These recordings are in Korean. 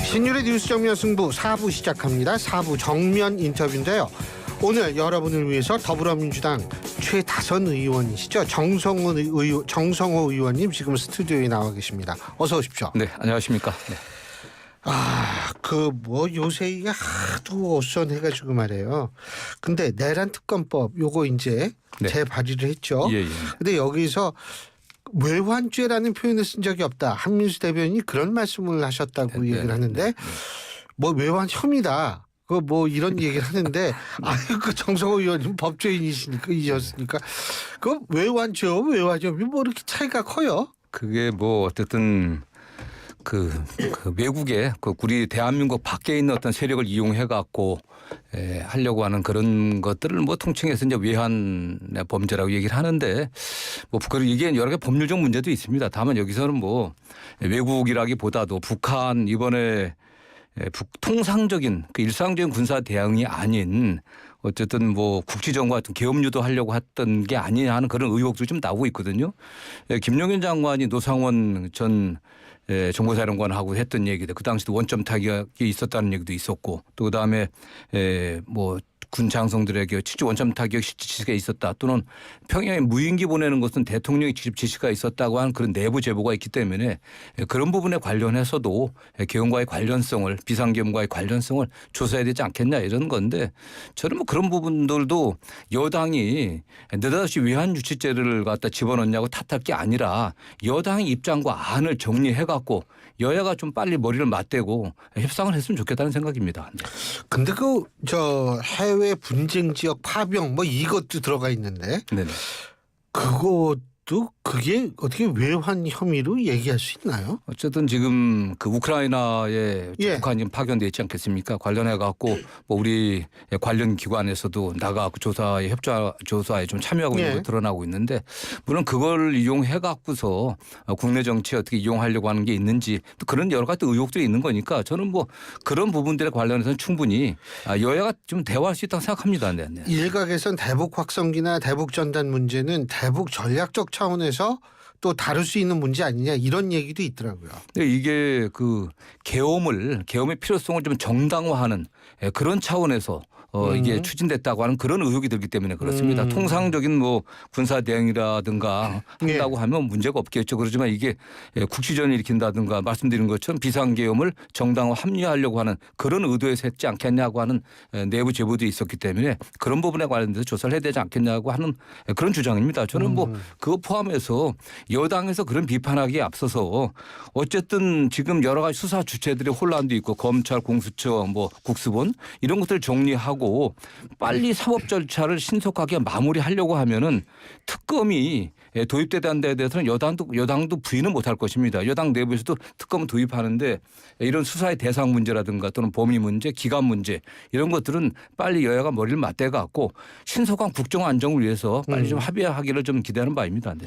신율의 뉴스 정면 승부 4부 시작합니다. 4부 정면 인터뷰인데요. 오늘 여러분을 위해서 더불어민주당 최다선 의원이시죠. 정성호 의원님 지금 스튜디오에 나와 계십니다. 어서 오십시오. 네, 안녕하십니까. 네. 요새 이게 하도 어선해가지고 말이에요. 근데 내란 특검법 요거 이제 네. 재발의를 했죠. 예. 근데 여기서 외환죄라는 표현을 쓴 적이 없다. 한민수 대변인이 그런 말씀을 하셨다고 얘기를 하는데 뭐 외환 혐의다. 이런 얘기를 하는데 정성호 의원님 법조인이셨으니까 그 외환죄 외환혐의 뭐 이렇게 차이가 커요? 그게 뭐 어쨌든 그 외국에 우리 대한민국 밖에 있는 어떤 세력을 이용해 갖고 하려고 하는 그런 것들을 뭐 통칭해서 이제 외환 범죄라고 얘기를 하는데 이게 여러 개 법률적 문제도 있습니다. 다만 여기서는 뭐 외국이라기보다도 북한 이번에 통상적인 일상적인 군사 대응이 아닌 어쨌든 뭐 국지정과 같은 계엄 유도하려고 했던 게 아니냐 하는 그런 의혹도 좀 나오고 있거든요. 김용현 장관이 노상원 전 정보사령관하고 했던 얘기도 그 당시도 원점 타격이 있었다는 얘기도 있었고 또 그다음에 군 장성들에게 실제 원점 타격 지시가 있었다 또는 평양에 무인기 보내는 것은 대통령의 직접 지시가 있었다고 하는 그런 내부 제보가 있기 때문에 그런 부분에 관련해서도 계엄과의 관련성을 비상계엄과의 관련성을 조사해야 되지 않겠냐 이런 건데 저는 뭐 그런 부분들도 여당이 느닷없이 외환 유치죄를 갖다 집어넣냐고 탓할 게 아니라 여당의 입장과 안을 정리해 갖고 여야가 좀 빨리 머리를 맞대고 협상을 했으면 좋겠다는 생각입니다. 근데 해외 분쟁 지역 파병 이것도 들어가 있는데 네네. 그게 어떻게 외환 혐의로 얘기할 수 있나요? 어쨌든 지금 우크라이나에 북한이 파견돼 있지 않겠습니까? 관련해 갖고 우리 관련 기관에서도 나가고 조사에 좀 참여하고 있는 거 드러나고 있는데 물론 그걸 이용해 갖고서 국내 정치에 어떻게 이용하려고 하는 게 있는지 또 그런 여러 가지 의혹들이 있는 거니까 저는 그런 부분들에 관련해서는 충분히 여야가 좀 대화할 수 있다고 생각합니다. 네. 일각에선 대북 확성기나 대북 전단 문제는 대북 전략적 차원에서 또 다룰 수 있는 문제 아니냐 이런 얘기도 있더라고요. 근데 이게 계엄의 필요성을 좀 정당화하는 그런 차원에서 이게 추진됐다고 하는 그런 의혹이 들기 때문에 그렇습니다. 통상적인 군사 대응이라든가 한다고 하면 문제가 없겠죠. 그렇지만 이게 국지전을 일으킨다든가 말씀드린 것처럼 비상계엄을 정당화 합리화하려고 하는 그런 의도에서 했지 않겠냐고 하는 내부 제보도 있었기 때문에 그런 부분에 관련돼서 조사를 해야 되지 않겠냐고 하는 그런 주장입니다. 저는 그거 포함해서 여당에서 그런 비판하기에 앞서서 어쨌든 지금 여러 가지 수사 주체들의 혼란도 있고 검찰, 공수처, 국수본 이런 것들을 정리하고 빨리 사법 절차를 신속하게 마무리하려고 하면은 특검이 도입되는 데 대해서는 여당도 부인은 못할 것입니다. 여당 내부에서도 특검을 도입하는데 이런 수사의 대상 문제라든가 또는 범위 문제, 기간 문제 이런 것들은 빨리 여야가 머리를 맞대 갖고 신속한 국정 안정을 위해서 빨리 좀 합의하기를 좀 기대하는 바입니다. 네.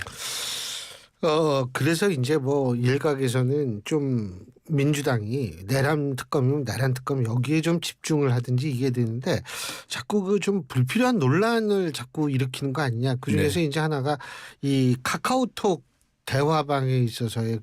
그래서 이제 일각에서는 좀 민주당이 내란 특검이면 내란 특검 여기에 좀 집중을 하든지 이게 되는데 자꾸 좀 불필요한 논란을 자꾸 일으키는 거 아니냐. 그중에서 이제 하나가 이 카카오톡 대화방에 있어서의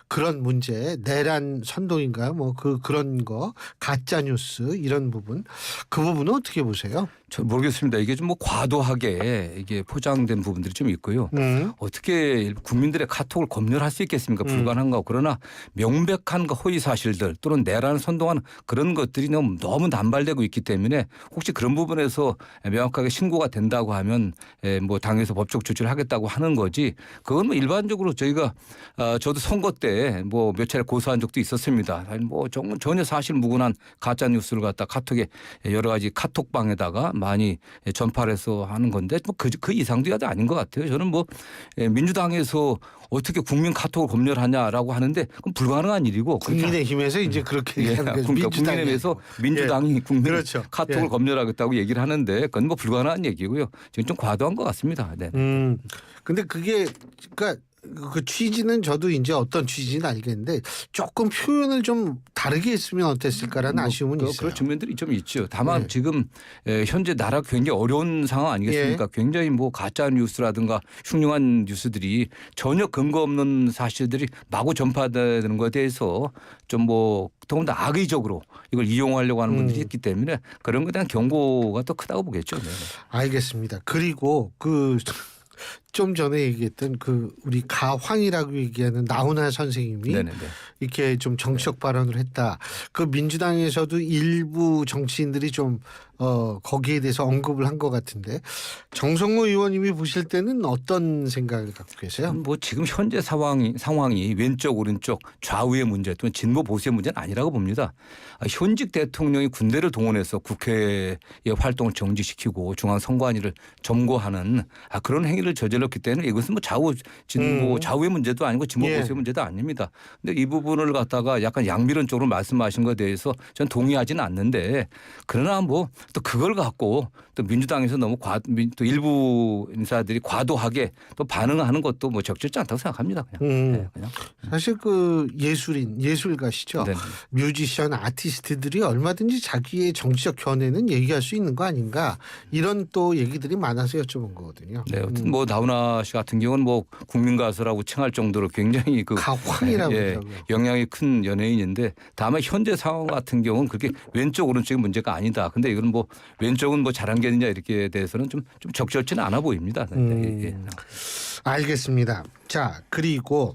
그런 문제 내란 선동인가 그런 거 가짜 뉴스 이런 부분 그 부분은 어떻게 보세요? 저 모르겠습니다. 이게 좀 과도하게 이게 포장된 부분들이 좀 있고요. 어떻게 국민들의 카톡을 검열할 수 있겠습니까? 불가능한 거. 그러나 명백한 허위 사실들 또는 내란을 선동하는 그런 것들이 너무 남발되고 있기 때문에 혹시 그런 부분에서 명확하게 신고가 된다고 하면 당에서 법적 조치를 하겠다고 하는 거지. 그건 일반적으로 저희가 저도 선거 때 몇 차례 고소한 적도 있었습니다. 전혀 사실무근한 가짜 뉴스를 갖다 카톡에 여러 가지 카톡방에다가 많이 전파를 해서 하는 건데 그 이상도 아닌 것 같아요. 저는 민주당에서 어떻게 국민 카톡을 검열하냐라고 하는데 그건 불가능한 일이고 국민의힘에서 이제 그렇게 얘기하는 거죠. 그러니까 국민의힘에서 민주당이 국민 그렇죠. 카톡을 검열하겠다고 얘기를 하는데 그건 불가능한 얘기고요. 지금 좀 과도한 것 같습니다. 네. 근데 그게 그 취지는 저도 이제 어떤 취지는 알겠는데 조금 표현을 좀 다르게 했으면 어땠을까라는 아쉬움은 있어요. 그런 측면들이 좀 있죠. 다만 네. 지금 현재 나라 굉장히 어려운 상황 아니겠습니까? 굉장히 뭐 가짜 뉴스라든가 흉흉한 뉴스들이 전혀 근거 없는 사실들이 마구 전파되는 것에 대해서 좀 뭐 더군다나 악의적으로 이걸 이용하려고 하는 분들이 있기 때문에 그런 것에 대한 경고가 더 크다고 보겠죠. 네. 알겠습니다. 그리고 그 좀 전에 얘기했던 그 우리 가황이라고 얘기하는 나훈아 선생님이 네네네. 이렇게 좀 정치적 발언을 했다. 그 민주당에서도 일부 정치인들이 좀 거기에 대해서 언급을 한 것 같은데 정성호 의원님이 보실 때는 어떤 생각을 갖고 계세요? 뭐 지금 현재 상황이 왼쪽 오른쪽 좌우의 문제 또는 진보 보수의 문제는 아니라고 봅니다. 현직 대통령이 군대를 동원해서 국회의 활동을 정지시키고 중앙선관위를 점거하는 그런 행위를 저질렀기 때문에 이것은 뭐 좌우 진보 좌우의 문제도 아니고 진보 예. 보수의 문제도 아닙니다. 근데 이 부분을 갖다가 약간 양비론적으로 말씀하신 것에 대해서 전 동의하지는 않는데 그러나 뭐 또 그걸 갖고 또 민주당에서 너무 또 일부 인사들이 과도하게 또 반응하는 것도 뭐 적절치 않다고 생각합니다. 그냥. 네, 그냥. 사실 그 예술가시죠. 네. 뮤지션, 아티스트들이 얼마든지 자기의 정치적 견해는 얘기할 수 있는 거 아닌가 이런 또 얘기들이 많아서 여쭤본 거거든요. 네, 어쨌든 뭐 나훈아 씨 같은 경우는 뭐 국민 가수라고 칭할 정도로 굉장히 그 가황이라고 하더라고요. 영향이 큰 연예인인데 다만 현재 상황 같은 경우는 그렇게 왼쪽 오른쪽의 문제가 아니다. 근데 이건 뭐 왼쪽은 뭐 잘한 게 있느냐 이렇게 대해서는 좀 적절치는 않아 보입니다. 예. 알겠습니다. 자, 그리고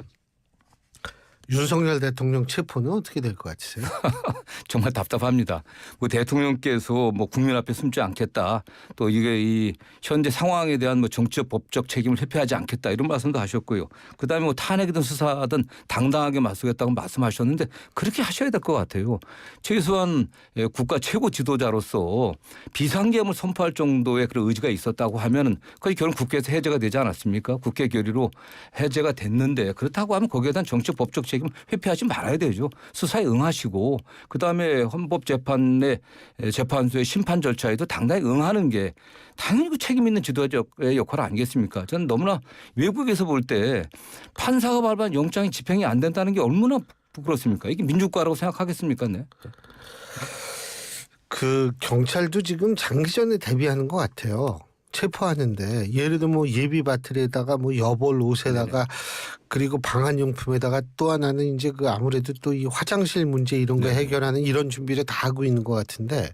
윤석열 대통령 체포는 어떻게 될 것 같으세요? 정말 답답합니다. 뭐 대통령께서 뭐 국민 앞에 숨지 않겠다. 또 이게 이 현재 상황에 대한 뭐 정치적 법적 책임을 회피하지 않겠다 이런 말씀도 하셨고요. 그다음에 뭐 탄핵이든 수사든 당당하게 맞서겠다고 말씀하셨는데 그렇게 하셔야 될 것 같아요. 최소한 국가 최고 지도자로서 비상계엄을 선포할 정도의 그런 의지가 있었다고 하면은 거의 결국 국회에서 해제가 되지 않았습니까? 국회 결의로 해제가 됐는데 그렇다고 하면 거기에 대한 정치적 법적 책임 회피하지 말아야 되죠. 수사에 응하시고 그다음에 헌법재판의 재판소의 심판 절차에도 당당히 응하는 게 당연히 그 책임 있는 지도자의 역할 아니겠습니까? 저는 너무나 외국에서 볼 때 판사가 발부한 영장이 집행이 안 된다는 게 얼마나 부끄럽습니까? 이게 민주국가라고 생각하겠습니까? 네. 그 경찰도 지금 장기전에 대비하는 것 같아요. 체포하는데 예를 들어 뭐 예비 바틀에다가 뭐 여벌 옷에다가 그리고 방한용품에다가 또 하나는 이제 그 아무래도 또 이 화장실 문제 이런 거 해결하는 이런 준비를 다 하고 있는 것 같은데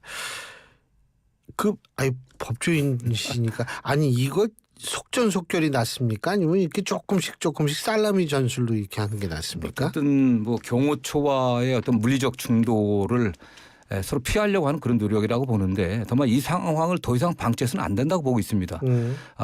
법조인이시니까 아니 이거 속전속결이 낫습니까? 아니면 이렇게 조금씩 살라미 전술로 이렇게 하는 게 낫습니까? 어떤 뭐 경호처와의 어떤 물리적 충돌을 서로 피하려고 하는 그런 노력이라고 보는데 다만 이 상황을 더 이상 방치해서는 안 된다고 보고 있습니다.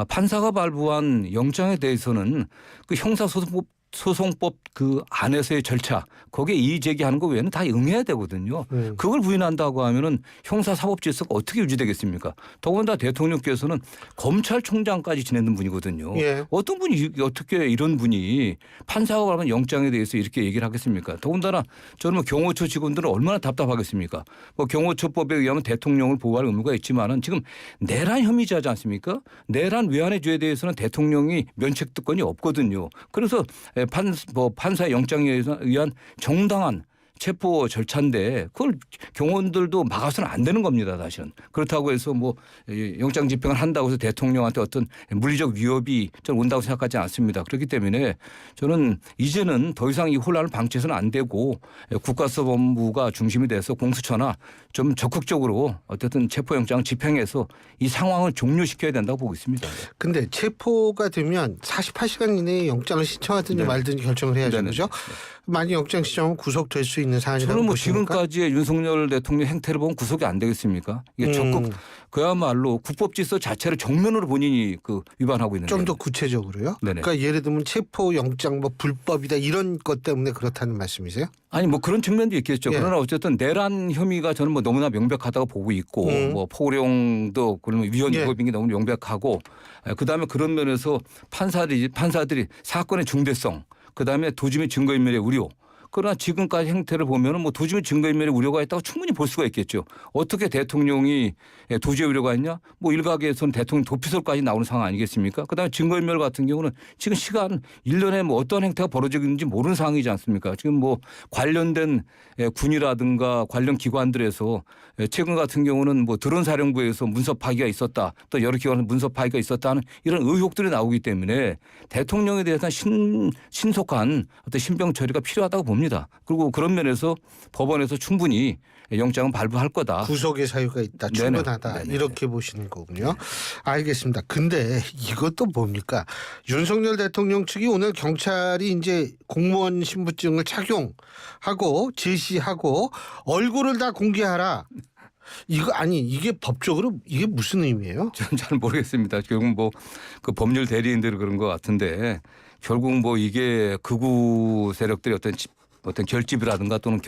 판사가 발부한 영장에 대해서는 그 형사소송법 그 안에서의 절차 거기에 이의 제기하는 거 외에는 다 응해야 되거든요. 그걸 부인한다고 하면은 형사사법질서가 어떻게 유지되겠습니까? 더군다나 대통령께서는 검찰총장까지 지내는 분이거든요. 예. 어떤 분이 어떻게 이런 분이 판사가 발부한 영장에 대해서 이렇게 얘기를 하겠습니까? 더군다나 저는 뭐 경호처 직원들은 얼마나 답답하겠습니까? 뭐 경호처법에 의하면 대통령을 보호할 의무가 있지만은 지금 내란 혐의자지 않습니까? 내란 외환의 죄에 대해서는 대통령이 면책특권이 없거든요. 그래서 판사의 영장에 의한 정당한 체포 절차인데 그걸 경호원들도 막아서는 안 되는 겁니다. 사실은. 그렇다고 해서 뭐 영장 집행을 한다고 해서 대통령한테 어떤 물리적 위협이 저는 온다고 생각하지 않습니다. 그렇기 때문에 저는 이제는 더 이상 이 혼란을 방치해서는 안 되고 국가수사본부가 중심이 돼서 공수처나 좀 적극적으로 어쨌든 체포영장을 집행해서 이 상황을 종료시켜야 된다고 보고 있습니다. 근데 체포가 되면 48시간 이내에 영장을 신청하든지 말든지 결정을 해야죠. 그죠? 만약 영장 신청하면 구속될 수 있는 사안이라고 저는 뭐 보십니까? 지금까지의 윤석열 대통령 행태를 보면 구속이 안 되겠습니까? 이게 적극 그야말로 국법질서 자체를 정면으로 본인이 그 위반하고 있는 좀 더 거예요. 구체적으로요? 네네. 그러니까 예를 들면 체포 영장 뭐 불법이다 이런 것 때문에 그렇다는 말씀이세요? 아니 뭐 그런 측면도 있겠죠. 예. 그러나 어쨌든 내란 혐의가 저는 뭐 너무나 명백하다고 보고 있고 뭐 포고령도 그러면 위헌 예. 위법인 게 너무 명백하고 그다음에 그런 면에서 판사들이 사건의 중대성 그다음에 도주 및 증거인멸의 우려 그러나 지금까지 행태를 보면은 뭐 도주의 증거인멸의 우려가 있다고 충분히 볼 수가 있겠죠. 어떻게 대통령이 도주의 우려가 있냐? 뭐 일각에서는 대통령 도피설까지 나오는 상황 아니겠습니까? 그다음에 증거인멸 같은 경우는 지금 시간 1년에 뭐 어떤 행태가 벌어지고 있는지 모르는 상황이지 않습니까? 지금 뭐 관련된 군이라든가 관련 기관들에서 최근 같은 경우는 뭐 드론 사령부에서 문서 파기가 있었다. 또 여러 기관에서 문서 파기가 있었다는 이런 의혹들이 나오기 때문에 대통령에 대해서는 신속한 어떤 신병 처리가 필요하다고 봅니다. 그리고 그런 면에서 법원에서 충분히 영장은 발부할 거다. 구속의 사유가 있다. 충분하다. 네네. 이렇게 보시는 거군요. 알겠습니다. 근데 이것도 뭡니까? 윤석열 대통령 측이 오늘 경찰이 이제 공무원 신분증을 착용하고 제시하고 얼굴을 다 공개하라. 이거 아니 이게 법적으로 이게 무슨 의미예요? 저는 잘 모르겠습니다. 결국 뭐 그 법률 대리인들이 그런 것 같은데 결국 뭐 이게 극우 세력들의 어떤 결집이라든가 또는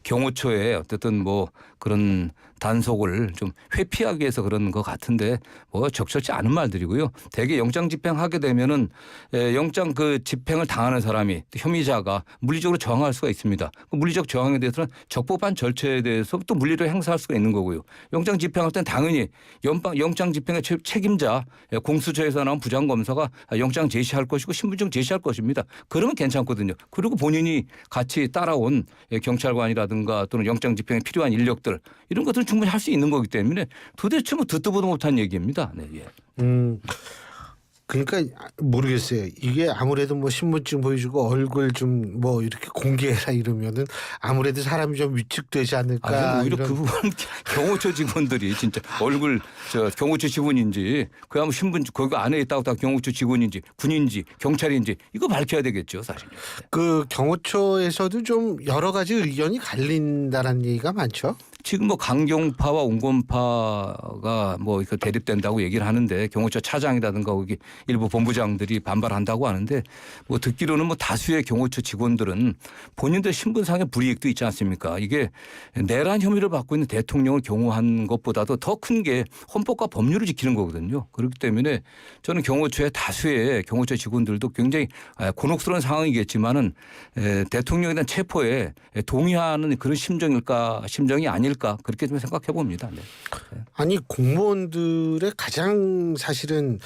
경호처에 어쨌든 뭐 그런 단속을 좀 회피하기 위해서 그런 것 같은데 뭐 적절치 않은 말들이고요. 대개 영장 집행하게 되면은 영장 그 집행을 당하는 사람이 혐의자가 물리적으로 저항할 수가 있습니다. 그 물리적 저항에 대해서는 적법한 절차에 대해서 또 물리로 행사할 수가 있는 거고요. 영장 집행할 때는 당연히 영장 집행의 책임자 공수처에서 나온 부장검사가 영장 제시할 것이고 신분증 제시할 것입니다. 그러면 괜찮거든요. 그리고 본인이 같이 따라온 경찰관이라든가 또는 영장 집행에 필요한 인력들 이런 것들은 충분히 할 수 있는 거기 때문에 도대체 뭐 듣도 보도 못한 얘기입니다. 네, 예. 그러니까 모르겠어요. 이게 아무래도 뭐 신분증 보여주고 얼굴 좀 뭐 이렇게 공개해라 이러면은 아무래도 사람이 좀 위축되지 않을까. 오히려 이런. 그 부분 경호처 직원들이 진짜 얼굴 경호처 직원인지 그야말로 신분 거기 안에 있다고 다 경호처 직원인지 군인지 경찰인지 이거 밝혀야 되겠죠 사실. 그 경호처에서도 좀 여러 가지 의견이 갈린다라는 얘기가 많죠. 지금 뭐 강경파와 온건파가 뭐 대립된다고 얘기를 하는데 경호처 차장이라든가 거기 일부 본부장들이 반발한다고 하는데 뭐 듣기로는 뭐 다수의 경호처 직원들은 본인들 신분상의 불이익도 있지 않습니까? 이게 내란 혐의를 받고 있는 대통령을 경호한 것보다도 더 큰 게 헌법과 법률을 지키는 거거든요. 그렇기 때문에 저는 경호처의 다수의 경호처 직원들도 굉장히 곤혹스러운 상황이겠지만은 대통령에 대한 체포에 동의하는 그런 심정이 아닐까 그렇게 좀 생각해 봅니다. 네. 아니 공무원들의 가장 사실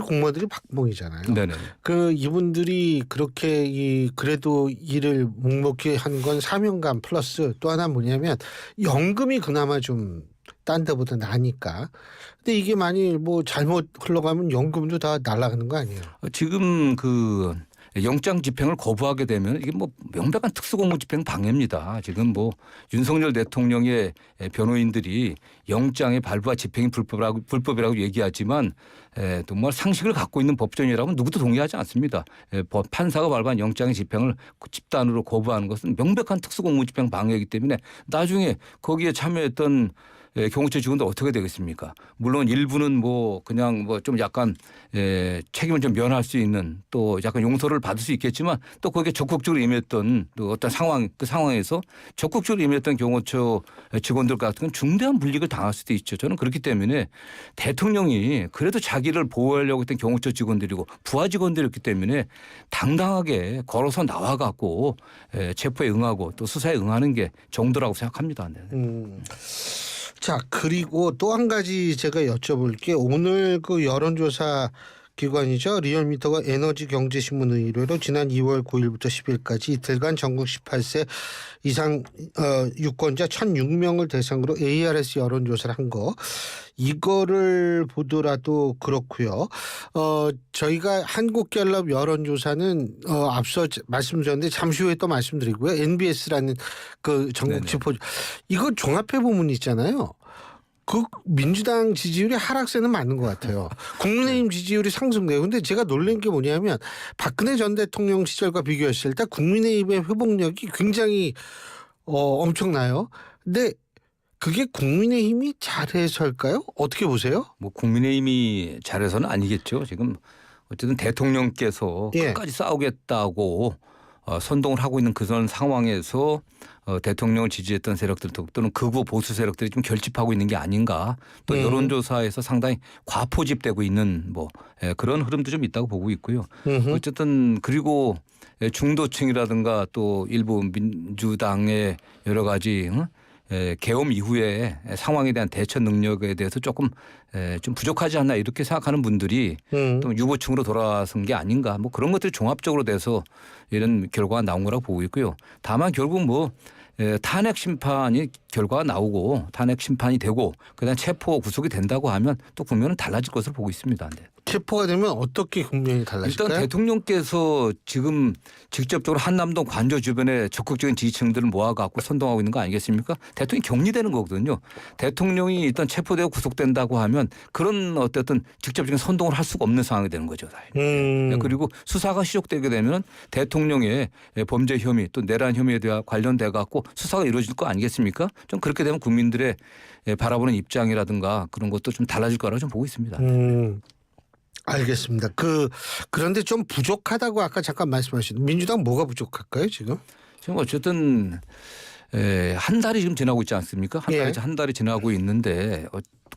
공무원들이 박봉이잖아요. 네네. 그 이분들이 그렇게 그래도 일을 묵묵히 한 건 사명감 플러스 또 하나 뭐냐면 연금이 그나마 좀 딴 데보다 나니까. 근데 이게 만일 뭐 잘못 흘러가면 연금도 다 날아가는 거 아니에요? 지금 그 영장 집행을 거부하게 되면 이게 뭐 명백한 특수공무 집행 방해입니다. 지금 뭐 윤석열 대통령의 변호인들이 영장의 발부와 집행이 불법이라고 얘기하지만 정말 상식을 갖고 있는 법정이라면 누구도 동의하지 않습니다. 판사가 발부한 영장의 집행을 집단으로 거부하는 것은 명백한 특수공무 집행 방해이기 때문에 나중에 거기에 참여했던 경호처 직원들 어떻게 되겠습니까? 물론 일부는 뭐 그냥 뭐 좀 약간 책임을 좀 면할 수 있는 또 약간 용서를 받을 수 있겠지만 또 거기에 적극적으로 임했던 또 어떤 그 상황에서 적극적으로 임했던 경호처 직원들 같은 건 중대한 불이익을 당할 수도 있죠. 저는 그렇기 때문에 대통령이 그래도 자기를 보호하려고 했던 경호처 직원들이고 부하 직원들이었기 때문에 당당하게 걸어서 나와갖고 체포에 응하고 또 수사에 응하는 게 정도라고 생각합니다. 네. 자, 그리고 또 한 가지 제가 여쭤볼 게 오늘 그 여론조사 기관이죠. 리얼미터가 에너지경제신문 의뢰로 지난 2월 9일부터 10일까지 이틀간 전국 18세 이상 유권자 1,006명을 대상으로 ARS 여론조사를 한 거. 이거를 보더라도 그렇고요. 저희가 한국갤럽 여론조사는 앞서 말씀드렸는데 잠시 후에 또 말씀드리고요. NBS라는 그 전국 지표 이거 종합해 보면 있잖아요. 그 민주당 지지율이 하락세는 맞는 것 같아요. 국민의힘 지지율이 상승돼요. 근데 제가 놀란 게 뭐냐면 박근혜 전 대통령 시절과 비교했을 때 국민의힘의 회복력이 굉장히 엄청나요. 근데 그게 국민의힘이 잘해서일까요? 어떻게 보세요? 뭐 국민의힘이 잘해서는 아니겠죠. 지금 어쨌든 대통령께서 끝까지 싸우겠다고 선동을 하고 있는 그런 상황에서 대통령을 지지했던 세력들 또는 극우 보수 세력들이 좀 결집하고 있는 게 아닌가. 또 여론조사에서 상당히 과포집되고 있는 그런 흐름도 좀 있다고 보고 있고요. 어쨌든 그리고 중도층이라든가 또 일부 민주당의 여러 가지 계엄 이후에 상황에 대한 대처 능력에 대해서 조금 좀 부족하지 않나 이렇게 생각하는 분들이 또 유보층으로 돌아선 게 아닌가 그런 것들이 종합적으로 돼서 이런 결과가 나온 거라고 보고 있고요. 다만 결국 탄핵 심판이 결과가 나오고 탄핵 심판이 되고 그다음 체포 구속이 된다고 하면 또 국면은 달라질 것으로 보고 있습니다. 네. 체포가 되면 어떻게 국면이 달라질까요? 일단 대통령께서 지금 직접적으로 한남동 관저 주변에 적극적인 지지층들을 모아갖고 선동하고 있는 거 아니겠습니까? 대통령이 격리되는 거거든요. 대통령이 일단 체포되고 구속된다고 하면 그런 어쨌든 직접적인 선동을 할 수가 없는 상황이 되는 거죠. 그리고 수사가 시작되게 되면 대통령의 범죄 혐의 또 내란 혐의에 대해 관련돼 갖고 수사가 이루어질 거 아니겠습니까? 좀 그렇게 되면 국민들의 바라보는 입장이라든가 그런 것도 좀 달라질 거라고 좀 보고 있습니다. 알겠습니다. 그런데 좀 부족하다고 아까 잠깐 말씀하신 민주당 뭐가 부족할까요 지금? 지금 어쨌든 한 달이 지금 지나고 있지 않습니까? 한 달이 지나고 있는데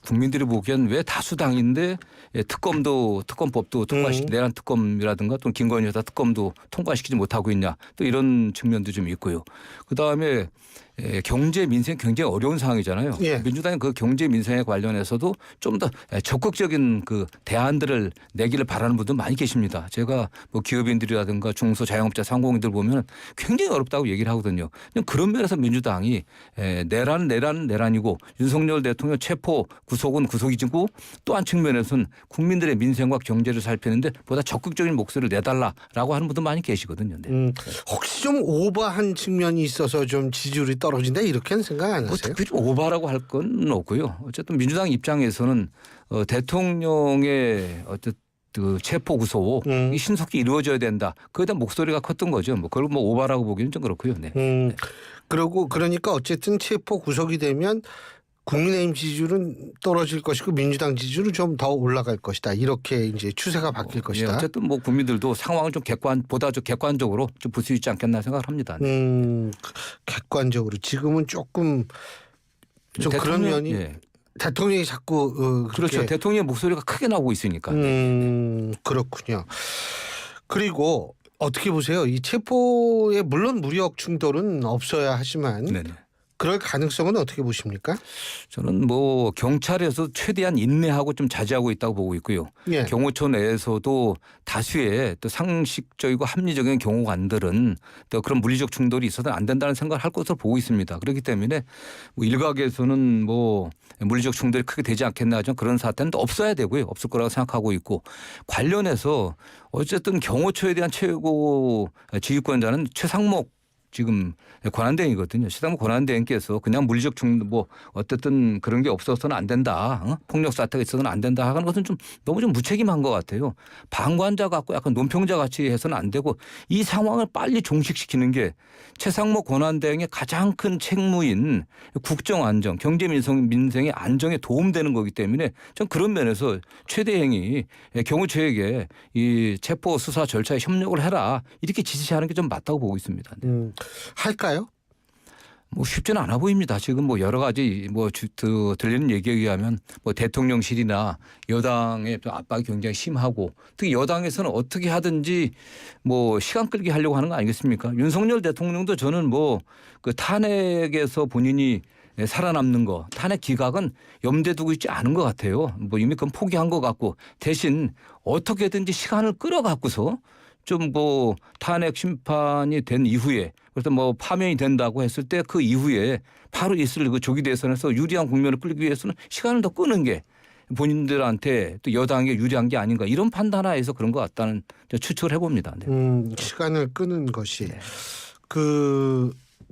국민들이 보기엔 왜 다수당인데 특검법도 내란 특검이라든가 또 김건희 여사 특검도 통과시키지 못하고 있냐 또 이런 측면도 좀 있고요. 그다음에 경제 민생 굉장히 어려운 상황이잖아요. 예. 민주당이 그 경제 민생에 관련해서도 좀 더 적극적인 그 대안들을 내기를 바라는 분들 많이 계십니다. 제가 기업인들이라든가 중소 자영업자 상공인들 보면 굉장히 어렵다고 얘기를 하거든요. 그런 면에서 민주당이 내란이고 윤석열 대통령 체포 구속은 구속이지고 또 한 측면에서는 국민들의 민생과 경제를 살피는데 보다 적극적인 목소리를 내달라라고 하는 분도 많이 계시거든요. 네. 혹시 좀 오버한 측면이 있어서 좀 지지율이 떨어진다 이렇게는 생각 안 하세요? 특별히 오바라고 할 건 없고요. 어쨌든 민주당 입장에서는 대통령의 그 체포 구속 이 신속히 이루어져야 된다. 그에 대한 목소리가 컸던 거죠. 그걸 오바라고 보기는 좀 그렇고요. 네. 그러니까 어쨌든 체포 구속이 되면 국민의힘 지지율은 떨어질 것이고 민주당 지지율은 좀 더 올라갈 것이다. 이렇게 이제 추세가 바뀔 것이다. 어쨌든 국민들도 상황을 좀 보다 좀 객관적으로 좀 볼 수 있지 않겠나 생각을 합니다. 네. 객관적으로 지금은 조금 좀 그런 면이 대통령이 자꾸 그렇죠. 대통령의 목소리가 크게 나오고 있으니까. 그렇군요. 그리고 어떻게 보세요? 이 체포에 물론 무력 충돌은 없어야 하지만 네네. 그럴 가능성은 어떻게 보십니까? 저는 경찰에서 최대한 인내하고 좀 자제하고 있다고 보고 있고요. 예. 경호처 내에서도 다수의 또 상식적이고 합리적인 경호관들은 또 그런 물리적 충돌이 있어서는 안 된다는 생각을 할 것으로 보고 있습니다. 그렇기 때문에 일각에서는 물리적 충돌이 크게 되지 않겠나 하지만 그런 사태는 또 없어야 되고요. 없을 거라고 생각하고 있고 관련해서 어쨌든 경호처에 대한 최고 지휘권자는 최상목 지금 권한대행이거든요. 최상목 권한대행께서 그냥 물리적 충돌 어쨌든 그런 게 없어서는 안 된다. 폭력 사태가 있어서는 안 된다 하는 것은 너무 무책임한 것 같아요. 방관자 같고 약간 논평자 같이 해서는 안 되고 이 상황을 빨리 종식시키는 게 최상목 권한대행의 가장 큰 책무인 국정 안정, 경제 민생의 안정에 도움되는 거기 때문에 전 그런 면에서 최 대행이 경호처에게 이 체포 수사 절차에 협력을 해라 이렇게 지시하는 게 좀 맞다고 보고 있습니다. 네. 할까요? 쉽지는 않아 보입니다. 지금 여러 가지 들리는 얘기에 의하면 대통령실이나 여당의 압박이 굉장히 심하고 특히 여당에서는 어떻게 하든지 시간 끌기 하려고 하는 거 아니겠습니까? 윤석열 대통령도 저는 그 탄핵에서 본인이 살아남는 거 탄핵 기각은 염두에 두고 있지 않은 것 같아요. 이미 그건 포기한 것 같고 대신 어떻게든지 시간을 끌어갖고서 좀 탄핵 심판이 된 이후에 그래서 파면이 된다고 했을 때 그 이후에 바로 있을 그 조기 대선에서 유리한 국면을 끌기 위해서는 시간을 더 끄는 게 본인들한테 또 여당에 유리한 게 아닌가 이런 판단하에서 그런 것 같다는 추측을 해봅니다. 네. 시간을 끄는 것이 네.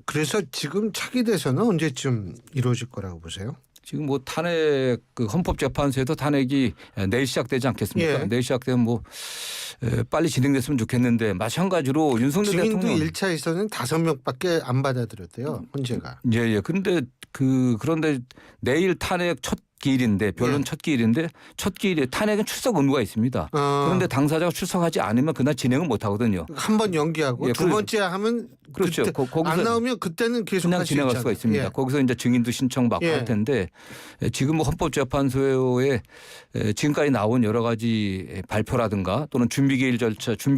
그래서 지금 차기 대선은 언제쯤 이루어질 거라고 보세요? 지금 탄핵 헌법재판소에도 탄핵이 내일 시작되지 않겠습니까? 예. 내일 시작되면 빨리 진행됐으면 좋겠는데 마찬가지로 윤석열 증인도 대통령 1차에서는 5명밖에 안 받아들였대요. 헌재가. 예. 그런데 그런데 내일 탄핵 첫 기일인데 변론 예. 첫 기일인데 첫 기일에 탄핵은 출석 의무가 있습니다. 그런데 당사자가 출석하지 않으면 그날 진행은 못 하거든요. 한 번 연기하고 예, 두 번째 하면 그렇죠. 그때 거기서 안 나오면 그때는 계속 그냥 할 수 진행할 수가 있잖아요. 있습니다. 거기서 이제 증인도 신청받고 예. 할 텐데 지금 뭐 헌법재판소에 지금까지 나온 여러 가지 발표라든가 또는 준비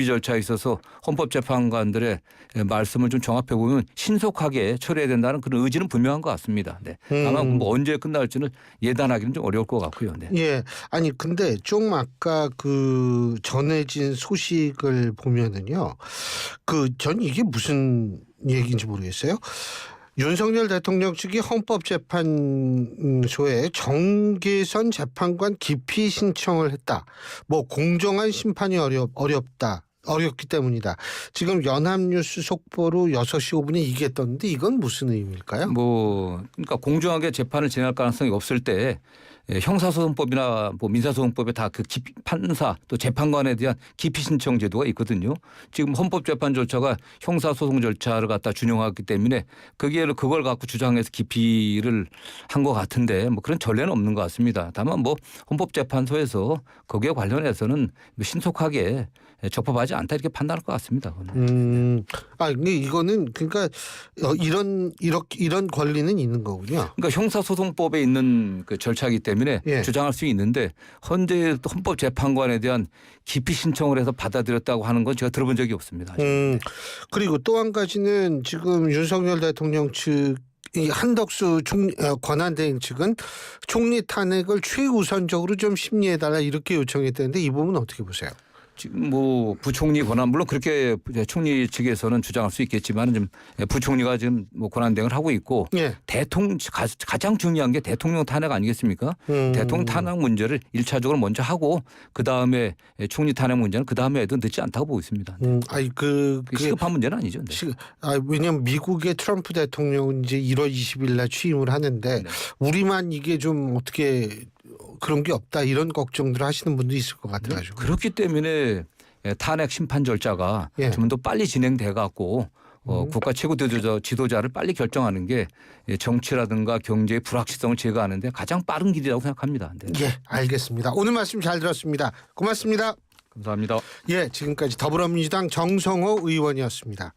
절차에 있어서 헌법재판관들의 말씀을 좀 종합해 보면 신속하게 처리해야 된다는 그런 의지는 분명한 것 같습니다. 네. 다만 뭐 언제 끝날지는 예단하기는 좀 어려울 것 같고요. 네. 예. 아니 근데 좀 아까 그 전해진 소식을 보면은요. 그 전 이게 무슨 얘기인지 모르겠어요. 윤석열 대통령 측이 헌법재판소에 정계선 재판관 기피 신청을 했다. 뭐 공정한 심판이 어렵기 때문이다. 지금 연합뉴스 속보로 6시 5분에 이게 떴는데 이건 무슨 의미일까요? 뭐 그러니까 공정하게 재판을 진행할 가능성이 없을 때 형사소송법이나 뭐 민사소송법에 다 그 판사 또 재판관에 대한 기피 신청 제도가 있거든요. 지금 헌법재판 절차가 형사소송 절차를 갖다 준용하기 때문에 그걸 갖고 주장해서 기피를 한 것 같은데 뭐 그런 전례는 없는 것 같습니다. 다만 뭐 헌법재판소에서 거기에 관련해서는 신속하게 적법하지 않다 이렇게 판단할 것 같습니다. 근데 이거는 그러니까 이런 권리는 있는 거군요. 그러니까 형사소송법에 있는 그 절차이기 때문에 예. 주장할 수 있는데 현재 헌법재판관에 대한 기피 신청을 해서 받아들였다고 하는 건 제가 들어본 적이 없습니다. 그리고 또 한 가지는 지금 윤석열 대통령 측 이 한덕수 권한대행 측은 총리 탄핵을 최우선적으로 좀 심리해달라 이렇게 요청했다는데 이 부분은 어떻게 보세요? 지금 뭐 부총리 권한 물론 그렇게 총리 측에서는 주장할 수 있겠지만 좀 부총리가 지금 뭐 권한 대행을 하고 있고 예. 가장 중요한 게 대통령 탄핵 아니겠습니까? 대통령 탄핵 문제를 1차적으로 먼저 하고 그 다음에 총리 탄핵 문제는 그 다음에 해도 늦지 않다고 보고 있습니다. 시급한 문제는 아니죠. 네. 왜냐하면 미국의 트럼프 대통령은 이제 1월 20일 날 취임을 하는데 네. 우리만 이게 좀 어떻게 그런 게 없다 이런 걱정들을 하시는 분도 있을 것 같아가지고. 그렇기 때문에 탄핵 심판 절차가 예. 좀 더 빨리 진행돼 갖고 국가 최고 지도자를 빨리 결정하는 게 정치라든가 경제의 불확실성을 제거하는 데 가장 빠른 길이라고 생각합니다. 네. 예, 알겠습니다. 오늘 말씀 잘 들었습니다. 고맙습니다. 감사합니다. 예, 지금까지 더불어민주당 정성호 의원이었습니다.